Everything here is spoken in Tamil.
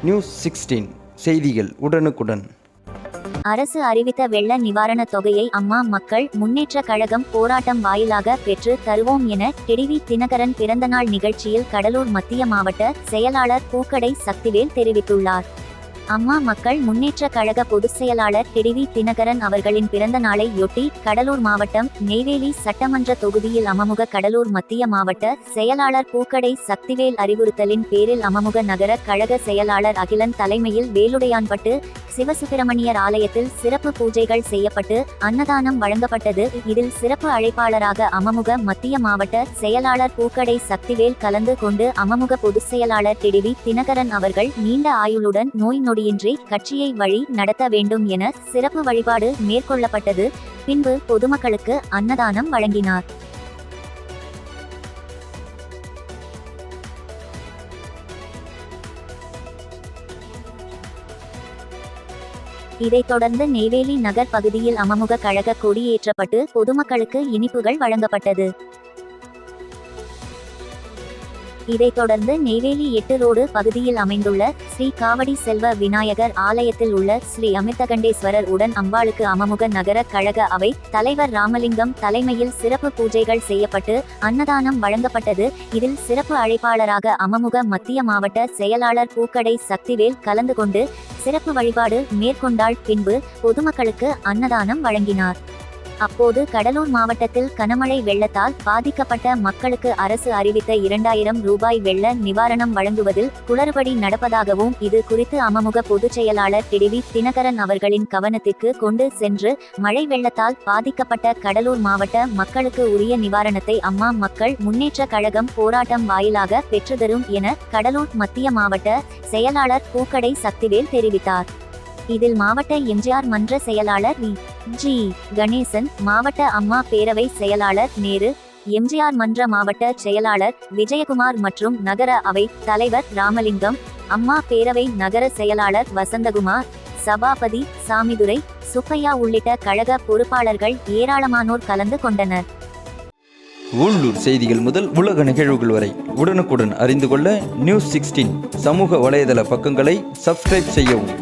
நியூஸ் 16 செய்திகள் உடனுக்குடன். அரசு அறிவித்த வெள்ள நிவாரணத் தொகையை அம்மா மக்கள் முன்னேற்றக் கழகம் போராட்டம் வாயிலாக பெற்று தருவோம் என டிடிவி தினகரன் பிறந்தநாள் நிகழ்ச்சியில் கடலூர் மத்திய மாவட்ட செயலாளர் பூக்கடை சக்திவேல் தெரிவித்துள்ளார். அம்மா மக்கள் முன்னேற்றக் கழக பொதுச் செயலாளர் டிடிவி தினகரன் அவர்களின் பிறந்த நாளையொட்டி கடலூர் மாவட்டம் நெய்வேலி சட்டமன்ற தொகுதியில் அமமுக கடலூர் மத்திய மாவட்ட செயலாளர் பூக்கடை சக்திவேல் அறிவுறுத்தலின் பேரில் அமமுக நகர கழக செயலாளர் அகிலன் தலைமையில் வேலுடையான்பட்டு சிவசுப்பிரமணியர் ஆலயத்தில் சிறப்பு பூஜைகள் செய்யப்பட்டு அன்னதானம் வழங்கப்பட்டது. இதில் சிறப்பு அழைப்பாளராக அமமுக மத்திய மாவட்ட செயலாளர் பூக்கடை சக்திவேல் கலந்து கொண்டு அமமுக பொதுச் செயலாளர் டிடிவி தினகரன் அவர்கள் நீண்ட ஆயுளுடன் நோய் நொடியின்றி கட்சியை வழி நடத்த வேண்டும் என சிறப்பு வழிபாடு மேற்கொள்ளப்பட்டது. பின்பு பொதுமக்களுக்கு அன்னதானம் வழங்கினார். இதைத் தொடர்ந்து நெய்வேலி நகர் பகுதியில் அமமுக கழக கொடியேற்றப்பட்டு பொதுமக்களுக்கு இனிப்புகள் வழங்கப்பட்டது. இதைத் தொடர்ந்து நெய்வேலி 8 ரோடு பகுதியில் அமைந்துள்ள ஸ்ரீ காவடி செல்வ விநாயகர் ஆலயத்தில் உள்ள ஸ்ரீ அமிர்தகண்டேஸ்வரர் உடன் அம்பாளுக்கு அமமுக நகர கழக அவை தலைவர் ராமலிங்கம் தலைமையில் சிறப்பு பூஜைகள் செய்யப்பட்டு அன்னதானம் வழங்கப்பட்டது. இதில் சிறப்பு அழைப்பாளராக அமமுக மத்திய மாவட்ட செயலாளர் பூக்கடை சக்திவேல் கலந்து கொண்டு சிறப்பு வழிபாடு மேற்கொண்டாள். பின்பு பொதுமக்களுக்கு அன்னதானம் வழங்கினார். அப்போது கடலூர் மாவட்டத்தில் கனமழை வெள்ளத்தால் பாதிக்கப்பட்ட மக்களுக்கு அரசு அறிவித்த 2000 ரூபாய் வெள்ள நிவாரணம் வழங்குவதில் குளறுபடி நடப்பதாகவும் இது குறித்து அமமுக பொதுச் செயலாளர் டிடிவி தினகரன் அவர்களின் கவனத்திற்கு கொண்டு சென்று மழை வெள்ளத்தால் பாதிக்கப்பட்ட கடலூர் மாவட்ட மக்களுக்கு உரிய நிவாரணத்தை அம்மா மக்கள் முன்னேற்ற கழகம் போராட்டம் வாயிலாக பெற்றுத்தரும் என கடலூர் மத்திய மாவட்ட செயலாளர் பூக்கடை சக்திவேல் தெரிவித்தார். இதில் மாவட்ட எம்ஜிஆர் மன்ற செயலாளர் வி.ஜி. கணேசன், மாவட்ட அம்மா பேரவை செயலாளர் நேரு, எம்ஜிஆர் மன்ற மாவட்ட செயலாளர் விஜயகுமார் மற்றும் நகர அவை தலைவர் ராமலிங்கம், அம்மா பேரவை நகர செயலாளர் வசந்தகுமார், சபாபதி சாமிதுரை, சுப்பையா உள்ளிட்ட கழக பொறுப்பாளர்கள் ஏராளமானோர் கலந்து கொண்டனர். உள்ளூர் செய்திகள் முதல் உலக நிகழ்வுகள் வரை உடனுக்குடன் அறிந்து கொள்ள நியூஸ் 16 சமூக வலைதள பக்கங்களை சப்ஸ்கிரைப் செய்யவும்.